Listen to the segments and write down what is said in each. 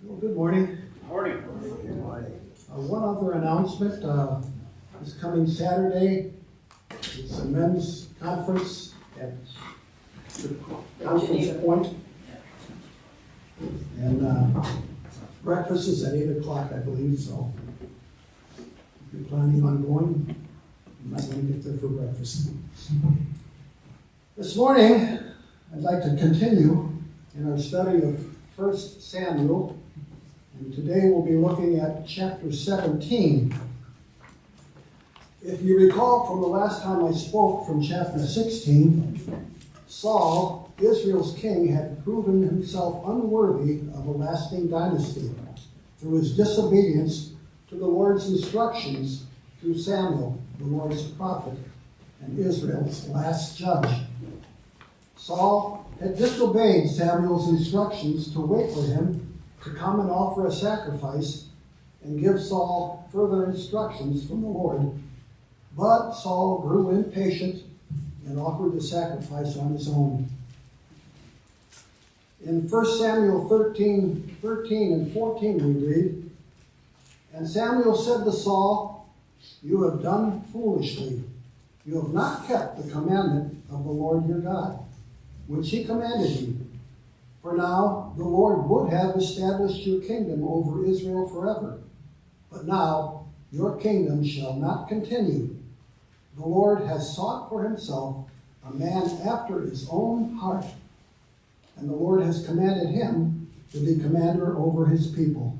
Well, good morning. Morning. One other announcement, this coming Saturday, it's a men's conference at the conference point. And breakfast is at 8 o'clock, I believe, so if you're planning on going, you might want to get there for breakfast. This morning, I'd like to continue in our study of 1 Samuel. And today we'll be looking at chapter 17. If you recall from the last time I spoke from chapter 16, Saul, Israel's king, had proven himself unworthy of a lasting dynasty through his disobedience to the Lord's instructions through Samuel, the Lord's prophet, and Israel's last judge. Saul had disobeyed Samuel's instructions to wait for him to come and offer a sacrifice and give Saul further instructions from the Lord. But Saul grew impatient and offered the sacrifice on his own. In 1 Samuel 13 and 14 we read, "And Samuel said to Saul, 'You have done foolishly. You have not kept the commandment of the Lord your God, which he commanded you. For now the Lord would have established your kingdom over Israel forever. But now your kingdom shall not continue. The Lord has sought for himself a man after his own heart, and the Lord has commanded him to be commander over his people,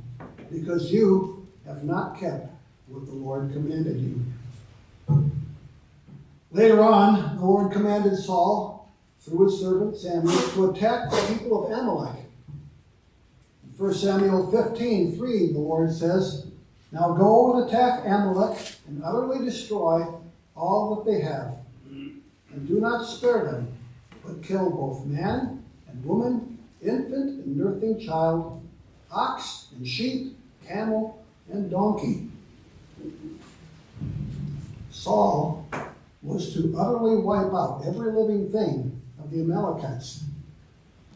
because you have not kept what the Lord commanded you.'" Later on, the Lord commanded Saul, through his servant Samuel, to attack the people of Amalek. In 1 Samuel 15:3, the Lord says, "Now go and attack Amalek and utterly destroy all that they have. And do not spare them, but kill both man and woman, infant and nursing child, ox and sheep, camel and donkey." Saul was to utterly wipe out every living thing of the Amalekites.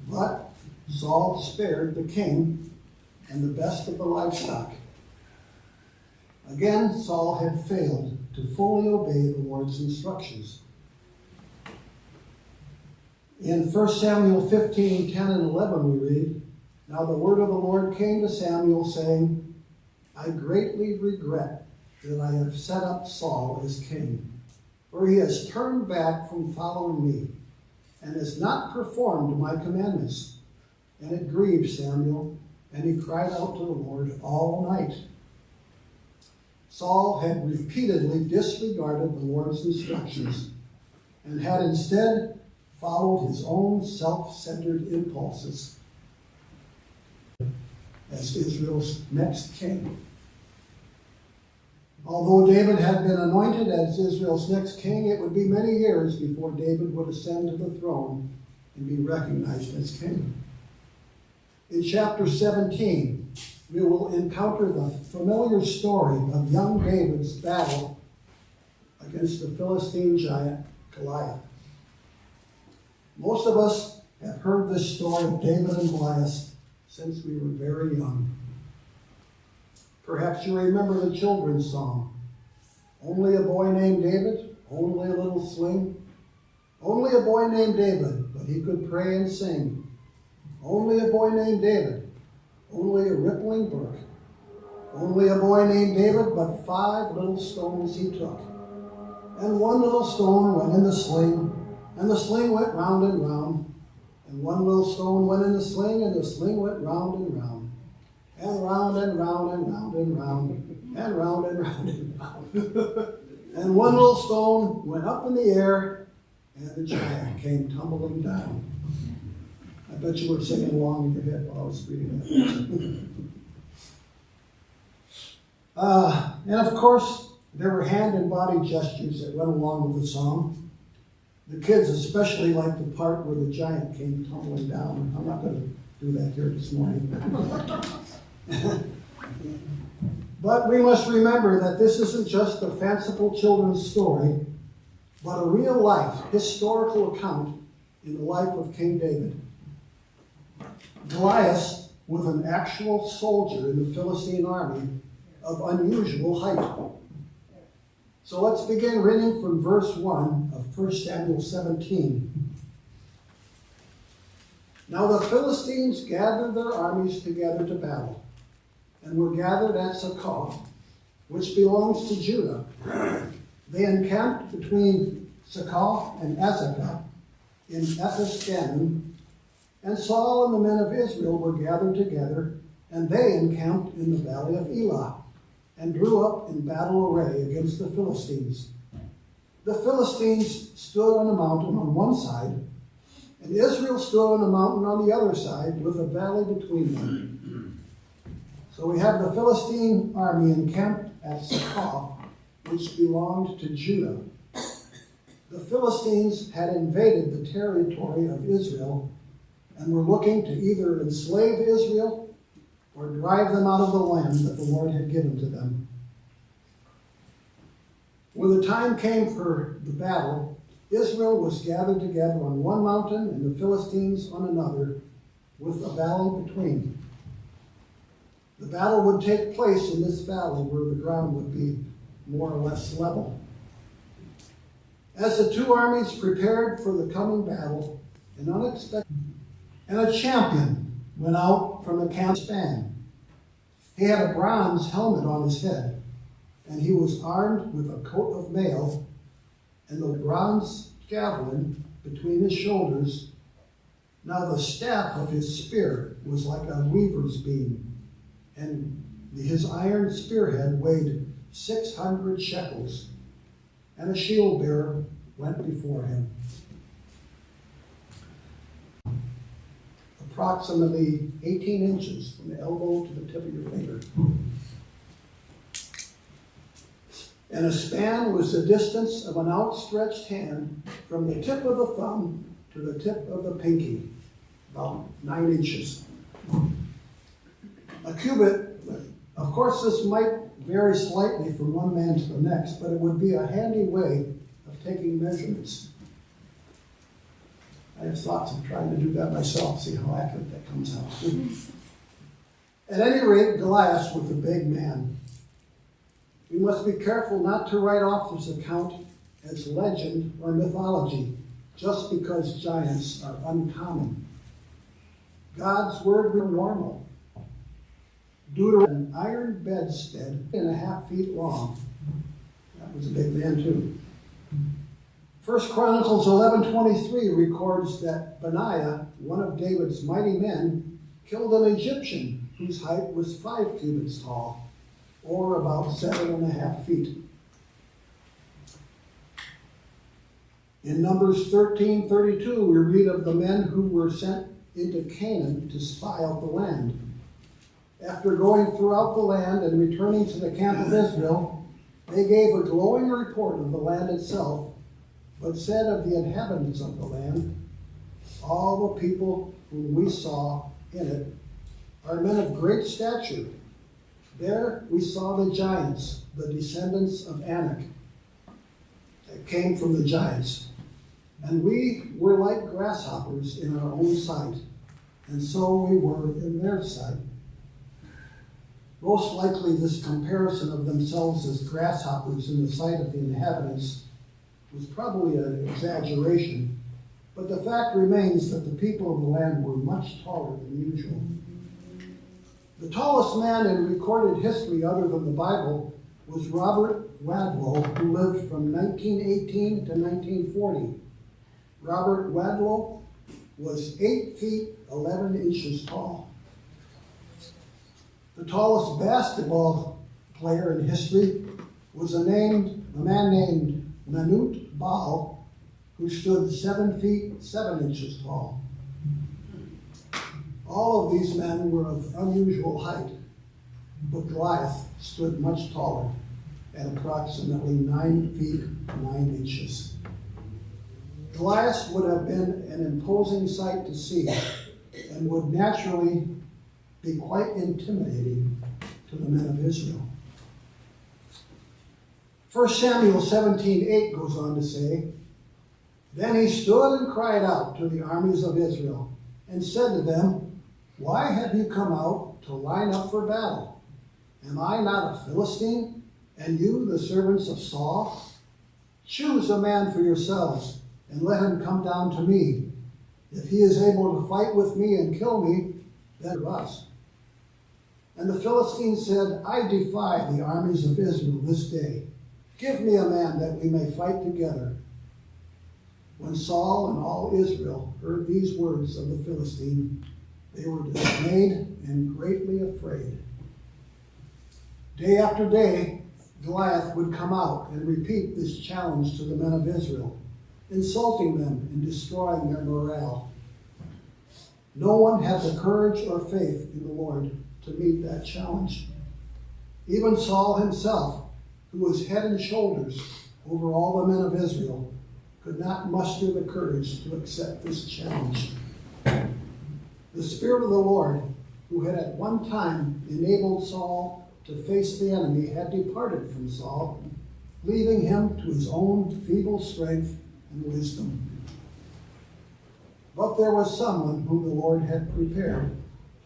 But Saul spared the king and the best of the livestock. Again, Saul had failed to fully obey the Lord's instructions. In 1 Samuel 15:10 and 11 we read, "Now the word of the Lord came to Samuel, saying, 'I greatly regret that I have set up Saul as king, for he has turned back from following me, and has not performed my commandments.' And it grieved Samuel, and he cried out to the Lord all night." Saul had repeatedly disregarded the Lord's instructions and had instead followed his own self-centered impulses as Israel's next king. Although David had been anointed as Israel's next king, it would be many years before David would ascend to the throne and be recognized as king. In chapter 17, we will encounter the familiar story of young David's battle against the Philistine giant Goliath. Most of us have heard this story of David and Goliath since we were very young. Perhaps you remember the children's song, "Only a boy named David, only a little sling. Only a boy named David, but he could pray and sing. Only a boy named David, only a rippling brook. Only a boy named David, but 5 little stones he took. And 1 little stone went in the sling, and the sling went round and round. And 1 little stone went in the sling, and the sling went round and round. And round and round and round and round, and round and round and round. And 1 little stone went up in the air, and the giant came tumbling down." I bet you were singing along in your head while I was reading that. And of course, there were hand and body gestures that went along with the song. The kids especially liked the part where the giant came tumbling down. I'm not going to do that here this morning. But we must remember that this isn't just a fanciful children's story, but a real-life historical account in the life of King David. Goliath with an actual soldier in the Philistine army of unusual height. So let's begin reading from verse 1 of 1 Samuel 17. Now the Philistines gathered their armies together to battle, and were gathered at Succoth, which belongs to Judah. They encamped between Succoth and Azekah in Ephes-dammim, and Saul and the men of Israel were gathered together, and they encamped in the valley of Elah, and drew up in battle array against the Philistines. The Philistines stood on a mountain on one side, and Israel stood on a mountain on the other side, with a valley between them. So we have the Philistine army encamped at Succoth, which belonged to Judah. The Philistines had invaded the territory of Israel and were looking to either enslave Israel or drive them out of the land that the Lord had given to them. When the time came for the battle, Israel was gathered together on one mountain and the Philistines on another, with a valley between. The battle would take place in this valley where the ground would be more or less level. As the two armies prepared for the coming battle, a champion went out from the camp span. He had a bronze helmet on his head, and he was armed with a coat of mail and the bronze javelin between his shoulders. Now the staff of his spear was like a weaver's beam, and his iron spearhead weighed 600 shekels, and a shield bearer went before him. Approximately 18 inches from the elbow to the tip of your finger. And a span was the distance of an outstretched hand from the tip of the thumb to the tip of the pinky, about 9 inches. A cubit, of course this might vary slightly from one man to the next, but it would be a handy way of taking measurements. I have thoughts of trying to do that myself, see how accurate that comes out. At any rate, Goliath was a big man. We must be careful not to write off this account as legend or mythology, just because giants are uncommon. God's word was normal. Due to an iron bedstead 1.5 feet long. That was a big man too. 1 Chronicles 11:23 records that Benaiah, one of David's mighty men, killed an Egyptian whose height was 5 cubits tall, or about 7.5 feet. In Numbers 13:32, we read of the men who were sent into Canaan to spy out the land. After going throughout the land and returning to the camp of Israel, they gave a glowing report of the land itself, but said of the inhabitants of the land, all the people whom we saw in it are men of great stature. There we saw the giants, the descendants of Anak, that came from the giants. And we were like grasshoppers in our own sight, and so we were in their sight. Most likely this comparison of themselves as grasshoppers in the sight of the inhabitants was probably an exaggeration, but the fact remains that the people of the land were much taller than usual. The tallest man in recorded history other than the Bible was Robert Wadlow, who lived from 1918 to 1940. Robert Wadlow was 8 feet 11 inches tall. The tallest basketball player in history was a man named Manute Bal, who stood 7 feet 7 inches tall. All of these men were of unusual height, but Goliath stood much taller at approximately 9 feet 9 inches. Goliath would have been an imposing sight to see and would naturally be quite intimidating to the men of Israel. 1 Samuel 17:8 goes on to say, Then he stood and cried out to the armies of Israel and said to them, Why have you come out to line up for battle? Am I not a Philistine, and you the servants of Saul? Choose a man for yourselves, and let him come down to me. If he is able to fight with me and kill me, then of us. And the Philistines said, I defy the armies of Israel this day. Give me a man that we may fight together. When Saul and all Israel heard these words of the Philistine, they were dismayed and greatly afraid. Day after day, Goliath would come out and repeat this challenge to the men of Israel, insulting them and destroying their morale. No one had the courage or faith in the Lord to meet that challenge. Even Saul himself, who was head and shoulders over all the men of Israel, could not muster the courage to accept this challenge. The Spirit of the Lord, who had at one time enabled Saul to face the enemy, had departed from Saul, leaving him to his own feeble strength and wisdom. But there was someone whom the Lord had prepared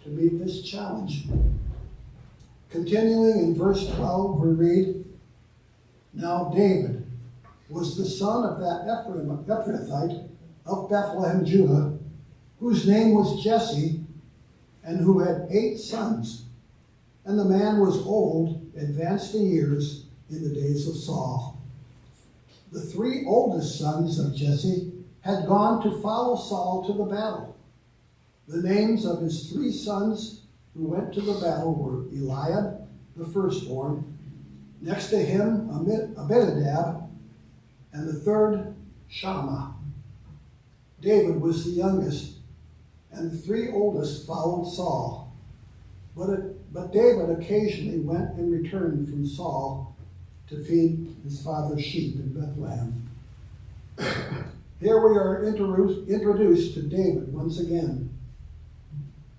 to meet this challenge. Continuing in verse 12, we read, Now David was the son of that Ephrathite of Bethlehem, Judah, whose name was Jesse, and who had 8 sons. And the man was old, advanced in years, in the days of Saul. The 3 oldest sons of Jesse had gone to follow Saul to the battle. The names of his 3 sons who went to the battle were Eliab, the firstborn, next to him Abinadab, and the third Shammah. David was the youngest, and the 3 oldest followed Saul. But David occasionally went and returned from Saul to feed his father's sheep in Bethlehem. Here we are introduced to David once again.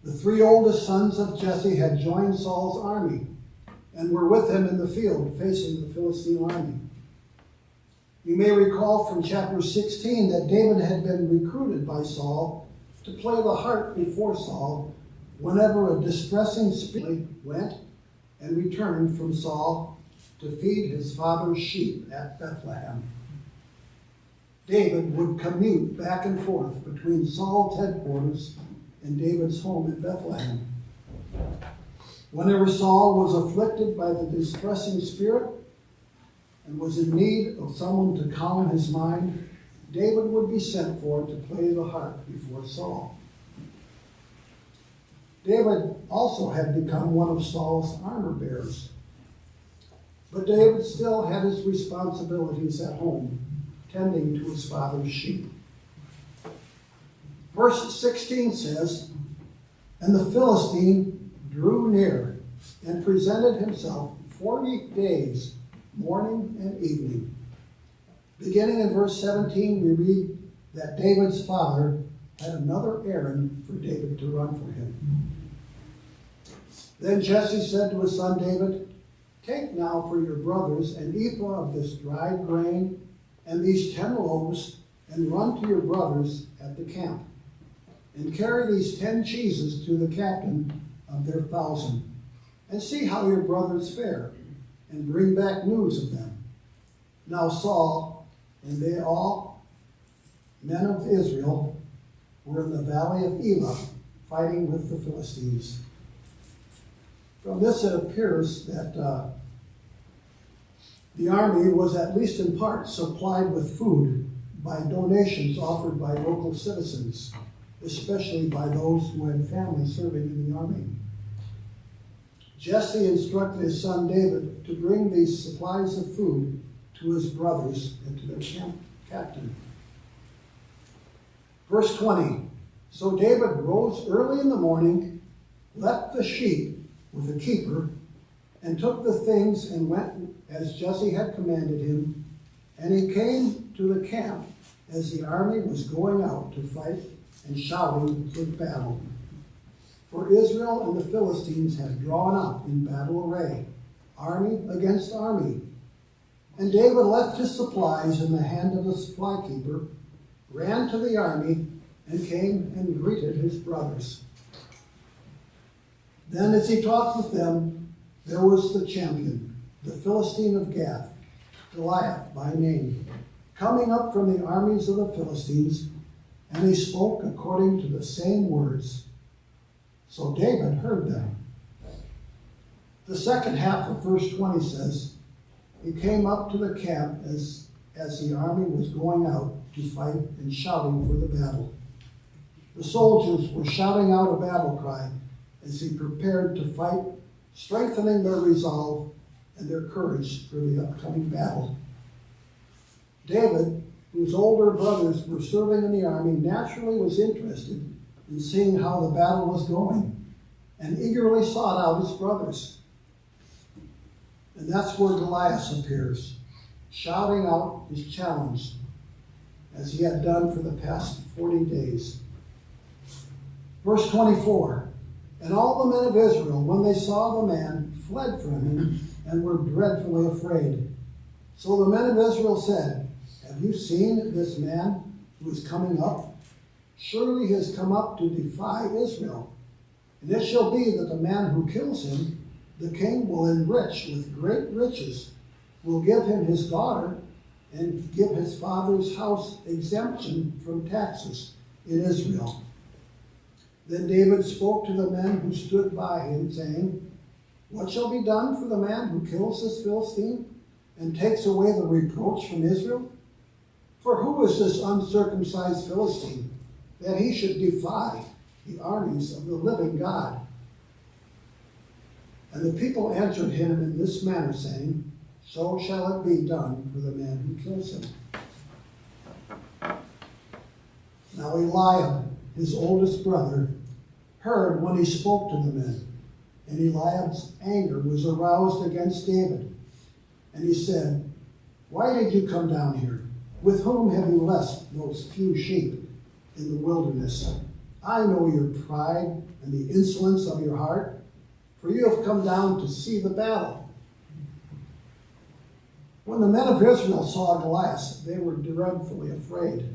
The 3 oldest sons of Jesse had joined Saul's army and were with him in the field facing the Philistine army. You may recall from chapter 16 that David had been recruited by Saul to play the harp before Saul whenever a distressing spirit went and returned from Saul to feed his father's sheep at Bethlehem. David would commute back and forth between Saul's headquarters and David's home in Bethlehem. Whenever Saul was afflicted by the distressing spirit and was in need of someone to calm his mind, David would be sent for to play the harp before Saul. David also had become one of Saul's armor bearers. But David still had his responsibilities at home, tending to his father's sheep. Verse 16 says, And the Philistine drew near and presented himself 40 days, morning and evening. Beginning in verse 17, we read that David's father had another errand for David to run for him. Then Jesse said to his son David, Take now for your brothers an ephah of this dried grain and these 10 loaves, and run to your brothers at the camp. And carry these 10 cheeses to the captain of their 1,000, and see how your brothers fare, and bring back news of them. Now Saul and they all, men of Israel, were in the valley of Elah, fighting with the Philistines. From this it appears that the army was at least in part supplied with food by donations offered by local citizens, especially by those who had family serving in the army. Jesse instructed his son David to bring these supplies of food to his brothers and to their camp captain. Verse 20, So David rose early in the morning, left the sheep with the keeper, and took the things and went as Jesse had commanded him, and he came to the camp as the army was going out to fight and shouting for battle. For Israel and the Philistines had drawn up in battle array, army against army. And David left his supplies in the hand of the supply keeper, ran to the army, and came and greeted his brothers. Then as he talked with them, there was the champion, the Philistine of Gath, Goliath by name, coming up from the armies of the Philistines, and he spoke according to the same words. So David heard them. The second half of verse 20 says, he came up to the camp as the army was going out to fight and shouting for the battle. The soldiers were shouting out a battle cry as he prepared to fight, strengthening their resolve and their courage for the upcoming battle. David, whose older brothers were serving in the army, naturally was interested in seeing how the battle was going and eagerly sought out his brothers. And that's where Goliath appears, shouting out his challenge as he had done for the past 40 days. Verse 24, and all the men of Israel, when they saw the man, fled from him and were dreadfully afraid. So the men of Israel said, have you seen this man who is coming up? Surely he has come up to defy Israel. And it shall be that the man who kills him, the king will enrich with great riches, will give him his daughter, and give his father's house exemption from taxes in Israel. Then David spoke to the men who stood by him, saying, what shall be done for the man who kills this Philistine and takes away the reproach from Israel? For who is this uncircumcised Philistine, that he should defy the armies of the living God? And the people answered him in this manner, saying, so shall it be done for the man who kills him. Now Eliab, his oldest brother, heard when he spoke to the men, and Eliab's anger was aroused against David. And he said, why did you come down here? With whom have you left those few sheep in the wilderness? I know your pride and the insolence of your heart, for you have come down to see the battle. When the men of Israel saw Goliath, they were dreadfully afraid.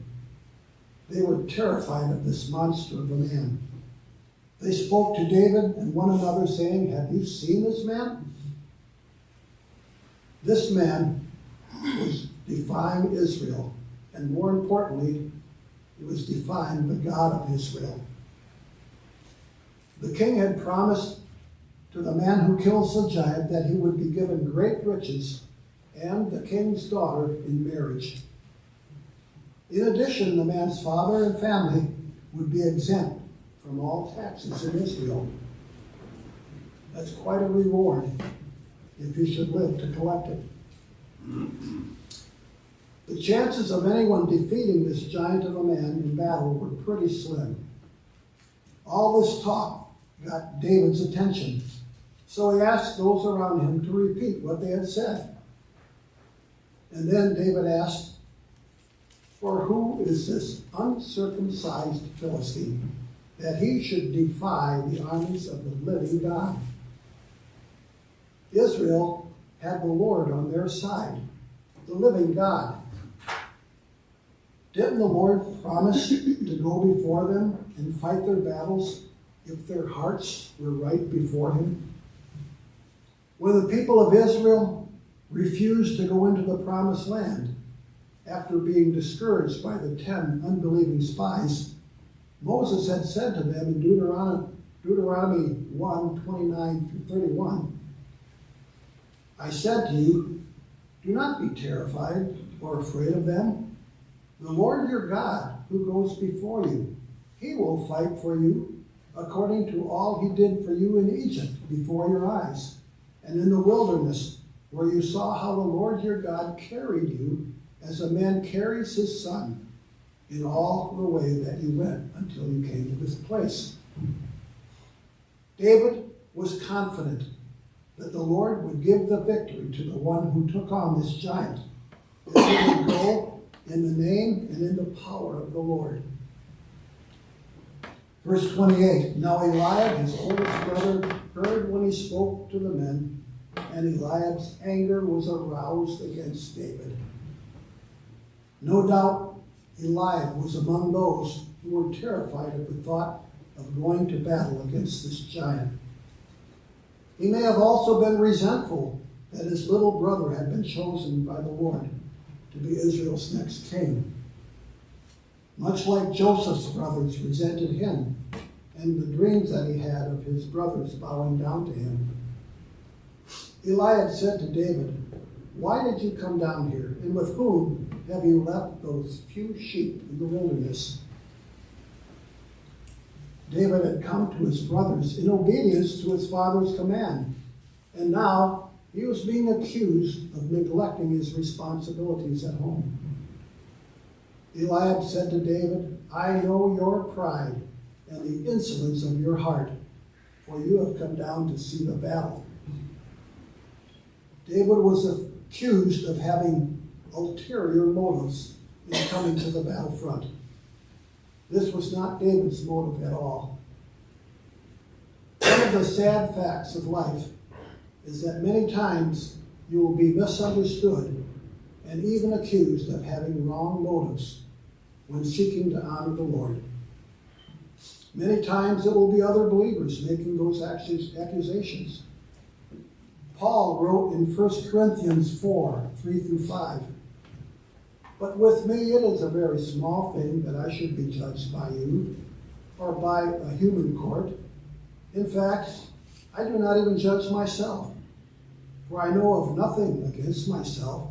They were terrified of this monster of a man. They spoke to David and one another, saying, have you seen this man? This man was defying Israel, and more importantly, he was defying the God of Israel. The king had promised to the man who kills the giant that he would be given great riches and the king's daughter in marriage. In addition, the man's father and family would be exempt from all taxes in Israel. That's quite a reward if he should live to collect it. The chances of anyone defeating this giant of a man in battle were pretty slim. All this talk got David's attention, so he asked those around him to repeat what they had said. And then David asked, for who is this uncircumcised Philistine, that he should defy the armies of the living God? Israel had the Lord on their side, the living God. Didn't the Lord promise to go before them and fight their battles if their hearts were right before him? When the people of Israel refused to go into the promised land after being discouraged by the 10 unbelieving spies, Moses had said to them in Deuteronomy 1:29-31, I said to you, do not be terrified or afraid of them. The Lord your God, who goes before you, he will fight for you according to all he did for you in Egypt before your eyes, and in the wilderness, where you saw how the Lord your God carried you as a man carries his son in all the way that you went until you came to this place. David was confident that the Lord would give the victory to the one who took on this giant, that he would go in the name and in the power of the Lord. Verse 28, now Eliab, his oldest brother, heard when he spoke to the men, and Eliab's anger was aroused against David. No doubt Eliab was among those who were terrified at the thought of going to battle against this giant. He may have also been resentful that his little brother had been chosen by the Lord to be Israel's next king. Much like Joseph's brothers resented him and the dreams that he had of his brothers bowing down to him. Eliab said to David, "Why did you come down here, and with whom have you left those few sheep in the wilderness?" David had come to his brothers in obedience to his father's command, and now he was being accused of neglecting his responsibilities at home. Eliab said to David, "I know your pride and the insolence of your heart, for you have come down to see the battle." David was accused of having ulterior motives in coming to the battlefront. This was not David's motive at all. One of the sad facts of life is that many times you will be misunderstood and even accused of having wrong motives when seeking to honor the Lord. Many times it will be other believers making those accusations. Paul wrote in 1 Corinthians 4, 3-5, "But with me it is a very small thing that I should be judged by you or by a human court. In fact, I do not even judge myself, for I know of nothing against myself.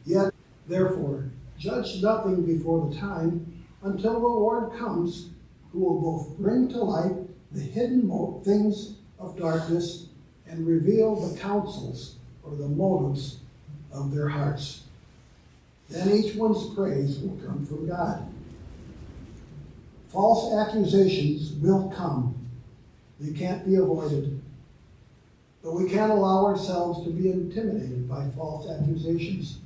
Yet, therefore, judge nothing before the time until the Lord comes, who will both bring to light the hidden things of darkness and reveal the counsels or the motives of their hearts. Then each one's praise will come from God." False accusations will come. They can't be avoided. But we can't allow ourselves to be intimidated by false accusations.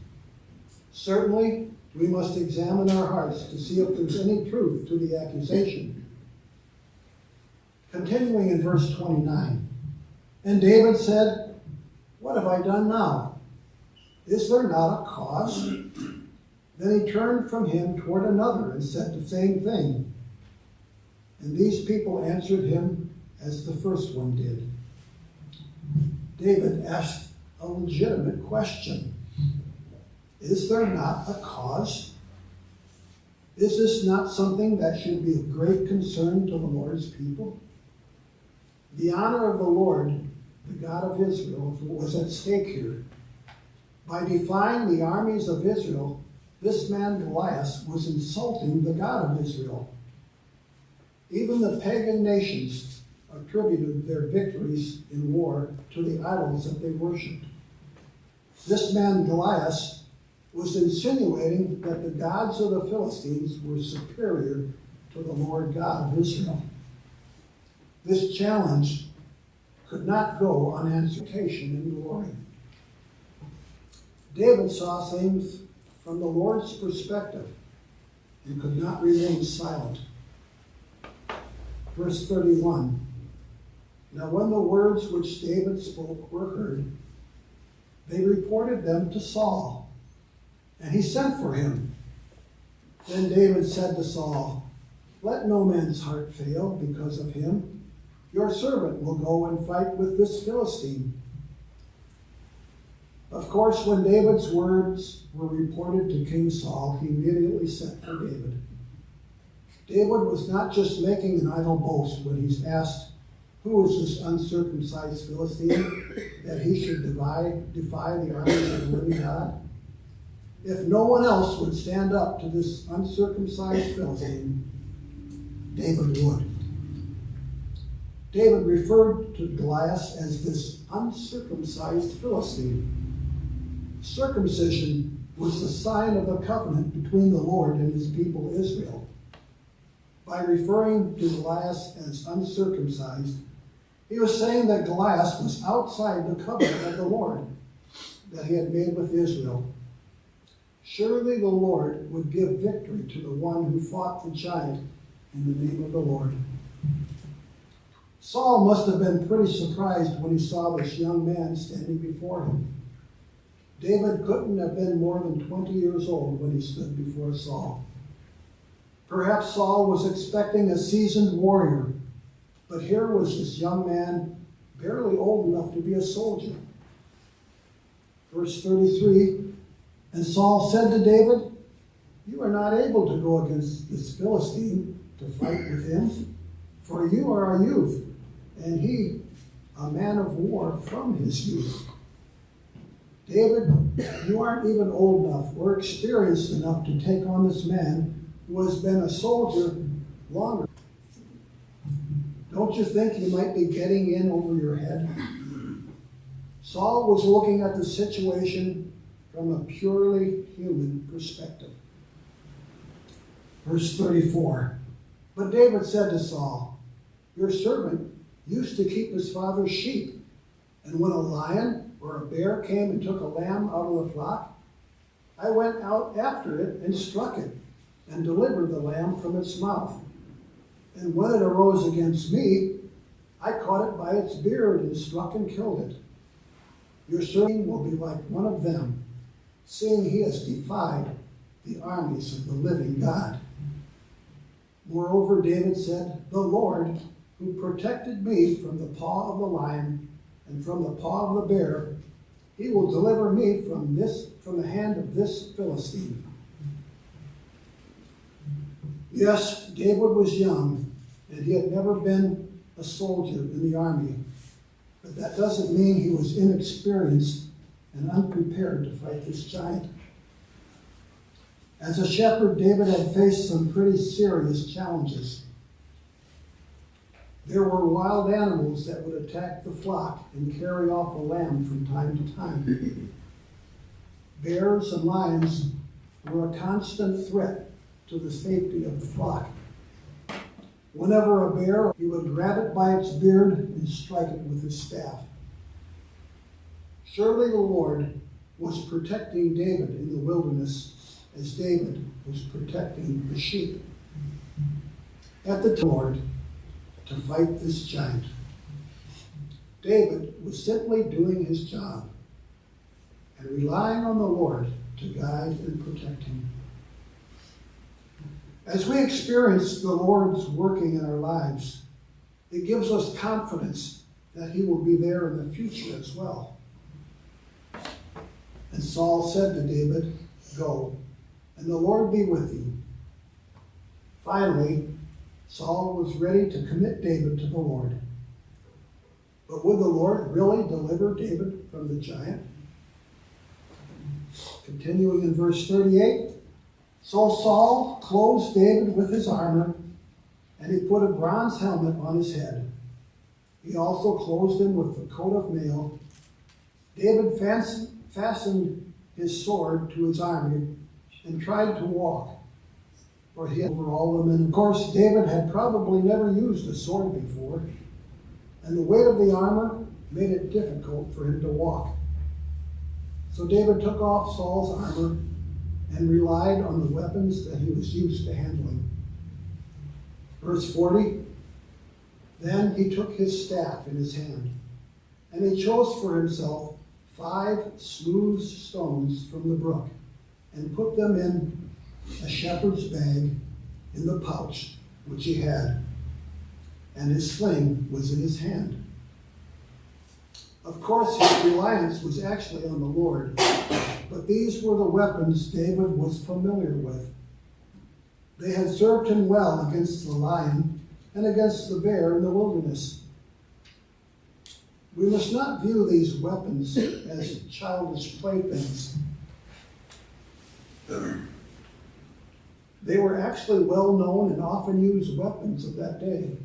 Certainly, we must examine our hearts to see if there's any truth to the accusation. Continuing in verse 29, "And David said, 'What have I done now? Is there not a cause?' Then he turned from him toward another and said the same thing. And these people answered him as the first one did." David asked a legitimate question. Is there not a cause? Is this not something that should be of great concern to the Lord's people? The honor of the Lord, the God of Israel, was at stake here. By defying the armies of Israel, this man Goliath was insulting the God of Israel. Even the pagan nations attributed their victories in war to the idols that they worshipped. This man Goliath was insinuating that the gods of the Philistines were superior to the Lord God of Israel. This challenge could not go unanswered in glory. David saw things from the Lord's perspective and could not remain silent. Verse 31, "Now when the words which David spoke were heard, they reported them to Saul, and he sent for him. Then David said to Saul, 'Let no man's heart fail because of him. Your servant will go and fight with this Philistine.' Of course, when David's words were reported to King Saul, he immediately sent for David. David was not just making an idle boast when he's asked, 'Who is this uncircumcised Philistine that he should defy the armies of the living God?' If no one else would stand up to this uncircumcised Philistine, David would. David referred to Goliath as this uncircumcised Philistine. Circumcision was the sign of the covenant between the Lord and his people Israel. By referring to Goliath as uncircumcised, he was saying that Goliath was outside the covenant of the Lord that he had made with Israel. Surely the Lord would give victory to the one who fought the giant in the name of the Lord. Saul must have been pretty surprised when he saw this young man standing before him. David couldn't have been more than 20 years old when he stood before Saul. Perhaps Saul was expecting a seasoned warrior, but here was this young man barely old enough to be a soldier. Verse 33, and Saul said to David, you are not able to go against this Philistine to fight with him, for you are a youth, and he a man of war from his youth. David, you aren't even old enough or experienced enough to take on this man who has been a soldier longer. Don't you think you might be getting in over your head? Saul was looking at the situation from a purely human perspective. Verse 34, but David said to Saul, your servant used to keep his father's sheep, and when a lion or a bear came and took a lamb out of the flock, I went out after it and struck it, and delivered the lamb from its mouth. And when it arose against me, I caught it by its beard and struck and killed it. Your servant will be like one of them, seeing he has defied the armies of the living God. Moreover, David said, the Lord, who protected me from the paw of the lion and from the paw of the bear, he will deliver me from the hand of this Philistine. Yes, David was young, and he had never been a soldier in the army, but that doesn't mean he was inexperienced and unprepared to fight this giant. As a shepherd, David had faced some pretty serious challenges. There were wild animals that would attack the flock and carry off a lamb from time to time. Bears and lions were a constant threat to the safety of the flock. Whenever a bear, he would grab it by its beard and strike it with his staff. Surely the Lord was protecting David in the wilderness as David was protecting the sheep. At the Lord to fight this giant. David was simply doing his job and relying on the Lord to guide and protect him. As we experience the Lord's working in our lives, it gives us confidence that he will be there in the future as well. And Saul said to David, go, and the Lord be with you. Finally, Saul was ready to commit David to the Lord. But would the Lord really deliver David from the giant? Continuing in verse 38, so Saul clothed David with his armor, and he put a bronze helmet on his head. He also clothed him with the coat of mail. David fastened his sword to his armor and tried to walk, for he had over all the men. Of course, David had probably never used a sword before, and the weight of the armor made it difficult for him to walk. So David took off Saul's armor and relied on the weapons that he was used to handling. Verse 40, then he took his staff in his hand, and he chose for himself 5 smooth stones from the brook, and put them in a shepherd's bag in the pouch which he had, and his sling was in his hand. Of course, his reliance was actually on the Lord, but these were the weapons David was familiar with. They had served him well against the lion and against the bear in the wilderness. We must not view these weapons as childish playthings. They were actually well-known and often used weapons of that day.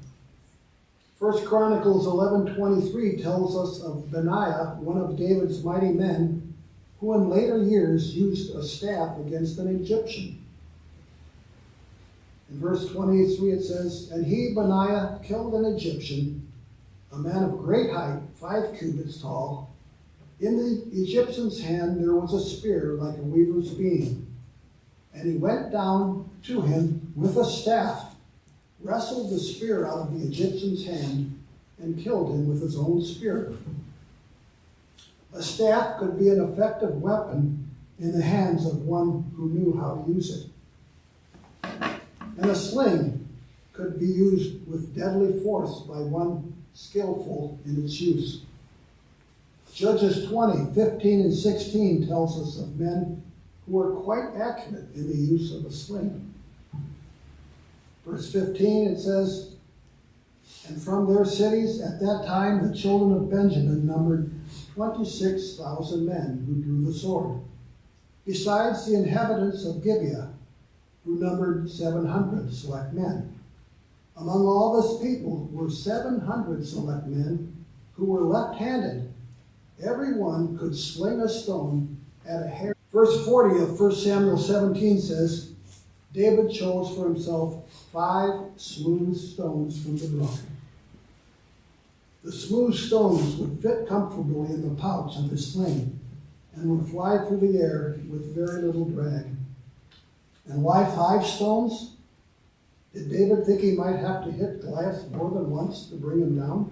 1 Chronicles 11:23 tells us of Benaiah, one of David's mighty men, who in later years used a staff against an Egyptian. In verse 23 it says, and he, Benaiah, killed an Egyptian, a man of great height, 5 cubits tall. In the Egyptian's hand there was a spear like a weaver's beam. And he went down to him with a staff, wrestled the spear out of the Egyptian's hand, and killed him with his own spear. A staff could be an effective weapon in the hands of one who knew how to use it. And a sling could be used with deadly force by one skillful in its use. Judges 20:15-16 tells us of men who were quite accurate in the use of a sling. Verse 15, it says, "And from their cities at that time the children of Benjamin numbered 26,000 men who drew the sword, besides the inhabitants of Gibeah, who numbered 700 select men. Among all this people were 700 select men who were left-handed. Every one could sling a stone at a hair." Verse 40 of 1 Samuel 17 says, "David chose for himself 5 smooth stones from the brook." The smooth stones would fit comfortably in the pouch of his sling and would fly through the air with very little drag. And why 5 stones? Did David think he might have to hit Goliath more than once to bring him down?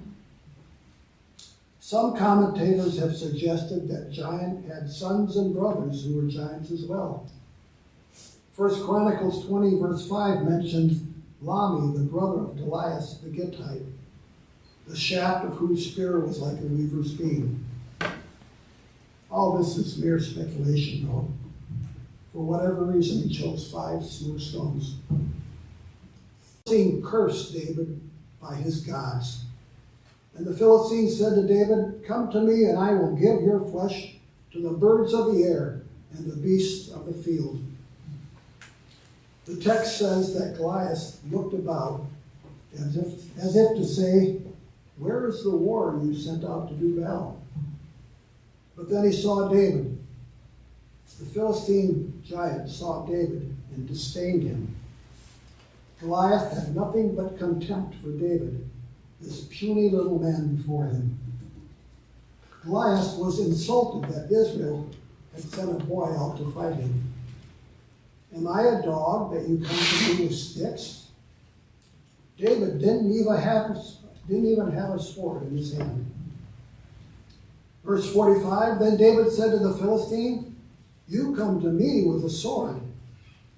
Some commentators have suggested that Giant had sons and brothers who were giants as well. 1 Chronicles 20 verse 5 mentions Lami, the brother of Goliath the Gittite, the shaft of whose spear was like a weaver's beam. All this is mere speculation, though. For whatever reason, he chose 5 smooth stones. The Philistine cursed David by his gods. And the Philistine said to David, "Come to me, and I will give your flesh to the birds of the air and the beasts of the field." The text says that Goliath looked about as if to say, "Where is the war you sent out to do battle?" But then he saw David. The Philistine giant saw David and disdained him. Goliath had nothing but contempt for David, this puny little man before him. Goliath was insulted that Israel had sent a boy out to fight him. "Am I a dog that you come to me with sticks?" David didn't even have a sword in his hand. Verse 45, "Then David said to the Philistine, 'You come to me with a sword,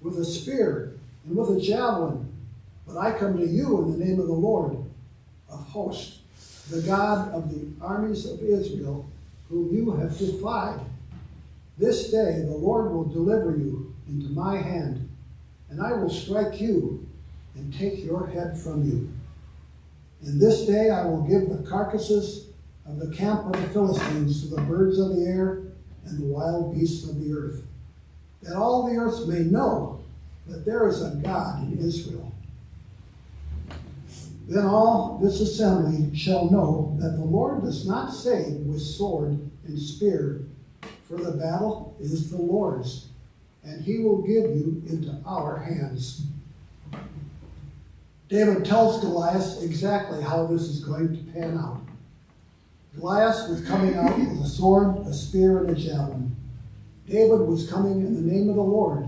with a spear, and with a javelin, but I come to you in the name of the Lord of hosts, the God of the armies of Israel, whom you have defied. This day the Lord will deliver you into my hand, and I will strike you and take your head from you. And this day I will give the carcasses of the camp of the Philistines to the birds of the air and the wild beasts of the earth, that all the earth may know that there is a God in Israel. Then all this assembly shall know that the Lord does not save with sword and spear, for the battle is the Lord's, and he will give you into our hands.'" David tells Goliath exactly how this is going to pan out. Goliath was coming out with a sword, a spear, and a javelin. David was coming in the name of the Lord,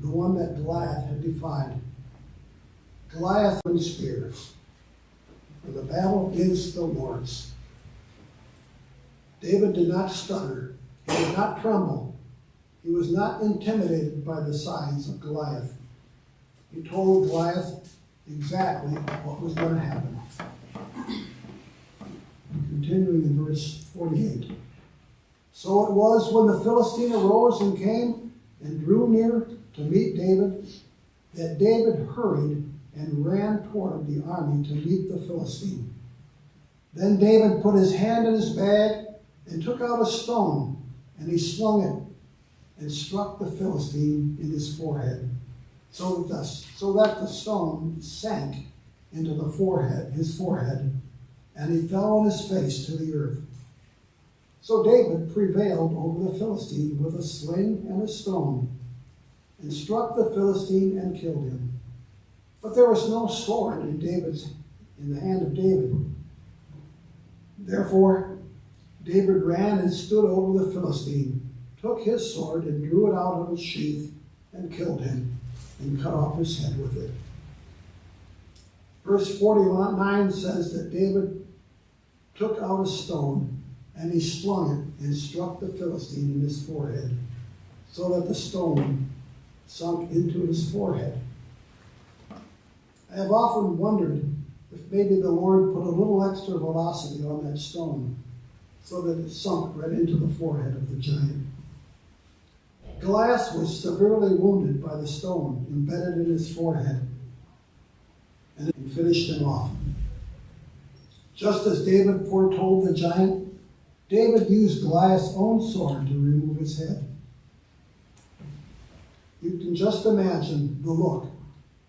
the one that Goliath had defied. Goliath and spear, for the battle is the Lord's. David did not stutter. He did not tremble. He was not intimidated by the size of Goliath. He told Goliath exactly what was going to happen. Continuing in verse 48. "So it was when the Philistine arose and came and drew near to meet David, that David hurried and ran toward the army to meet the Philistine. Then David put his hand in his bag and took out a stone, and he slung it and struck the Philistine in his forehead, so that the stone sank into his forehead, and he fell on his face to the earth. So David prevailed over the Philistine with a sling and a stone, and struck the Philistine and killed him. But there was no sword in the hand of David. Therefore David ran and stood over the Philistine, took his sword and drew it out of its sheath, and killed him, and cut off his head with it." Verse 49 says that David took out a stone, and he slung it and struck the Philistine in his forehead, so that the stone sunk into his forehead. I have often wondered if maybe the Lord put a little extra velocity on that stone so that it sunk right into the forehead of the giant. Goliath was severely wounded by the stone embedded in his forehead, and it finished him off. Just as David foretold the giant, David used Goliath's own sword to remove his head. You can just imagine the look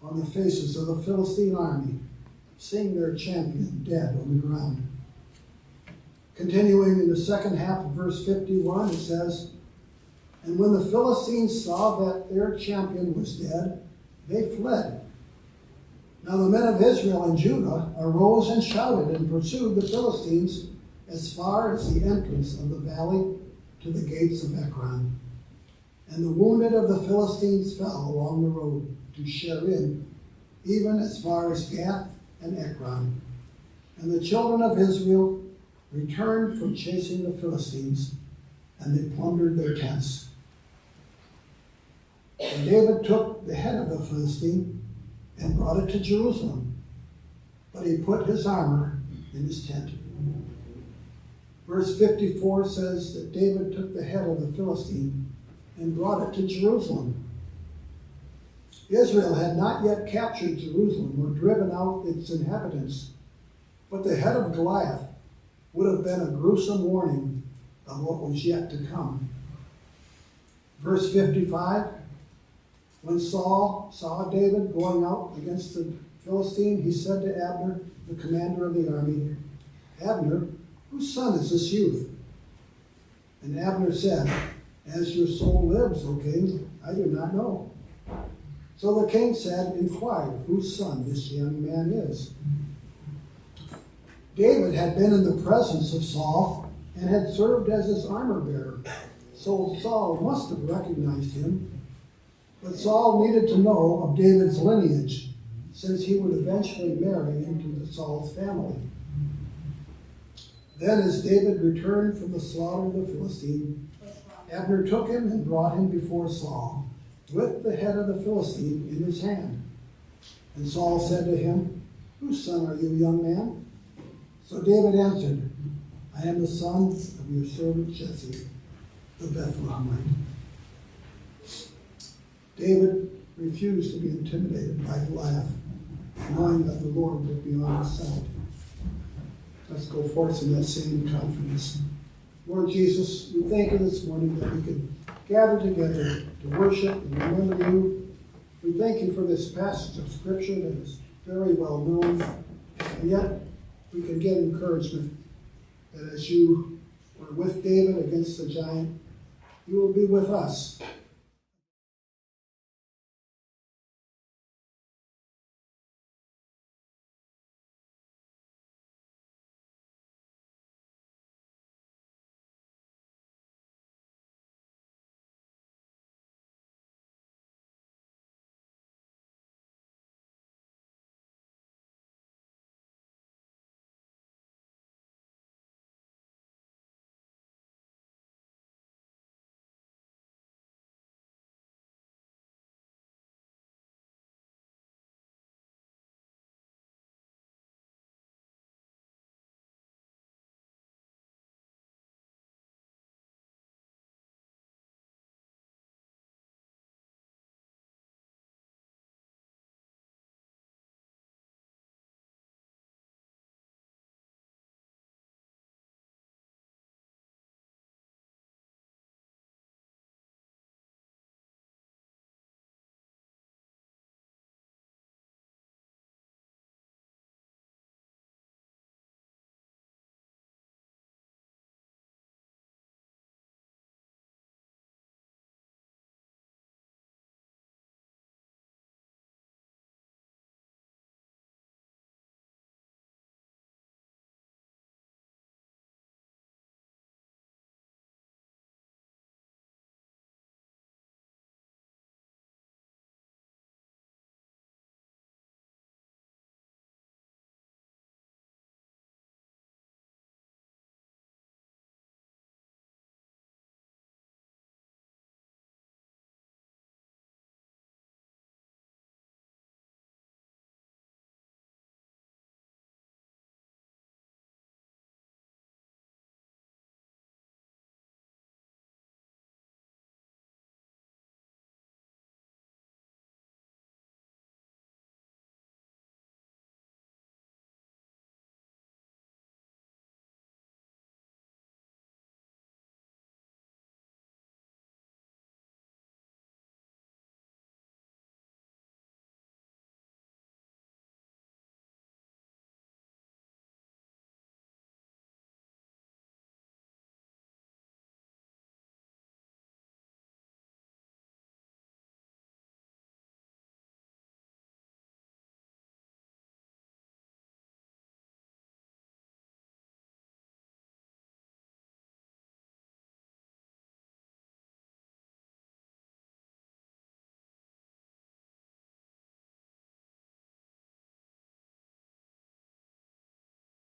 on the faces of the Philistine army, seeing their champion dead on the ground. Continuing in the second half of verse 51, it says, "And when the Philistines saw that their champion was dead, they fled. Now the men of Israel and Judah arose and shouted and pursued the Philistines as far as the entrance of the valley to the gates of Ekron. And the wounded of the Philistines fell along the road to Sherin, even as far as Gath and Ekron. And the children of Israel returned from chasing the Philistines, and they plundered their tents. And David took the head of the Philistine and brought it to Jerusalem, but he put his armor in his tent." Verse 54 says that David took the head of the Philistine and brought it to Jerusalem. Israel had not yet captured Jerusalem or driven out its inhabitants, but the head of Goliath would have been a gruesome warning of what was yet to come. Verse 55, when Saul saw David going out against the Philistine, he said to Abner, the commander of the army, "Abner, whose son is this youth?" And Abner said, "As your soul lives, O king, I do not know." So the king said, "Inquire whose son this young man is." David had been in the presence of Saul and had served as his armor bearer, so Saul must have recognized him. But Saul needed to know of David's lineage, since he would eventually marry into Saul's family. Then as David returned from the slaughter of the Philistine, Abner took him and brought him before Saul, with the head of the Philistine in his hand. And Saul said to him, "Whose son are you, young man?" So David answered, "I am the son of your servant Jesse, the Bethlehemite." David refused to be intimidated by Goliath, knowing that the Lord would be on his side. Let's go forth in that same confidence. Lord Jesus, we thank you this morning that we could gather together to worship and remember you. We thank you for this passage of Scripture that is very well known, and yet we can get encouragement that as you were with David against the giant, you will be with us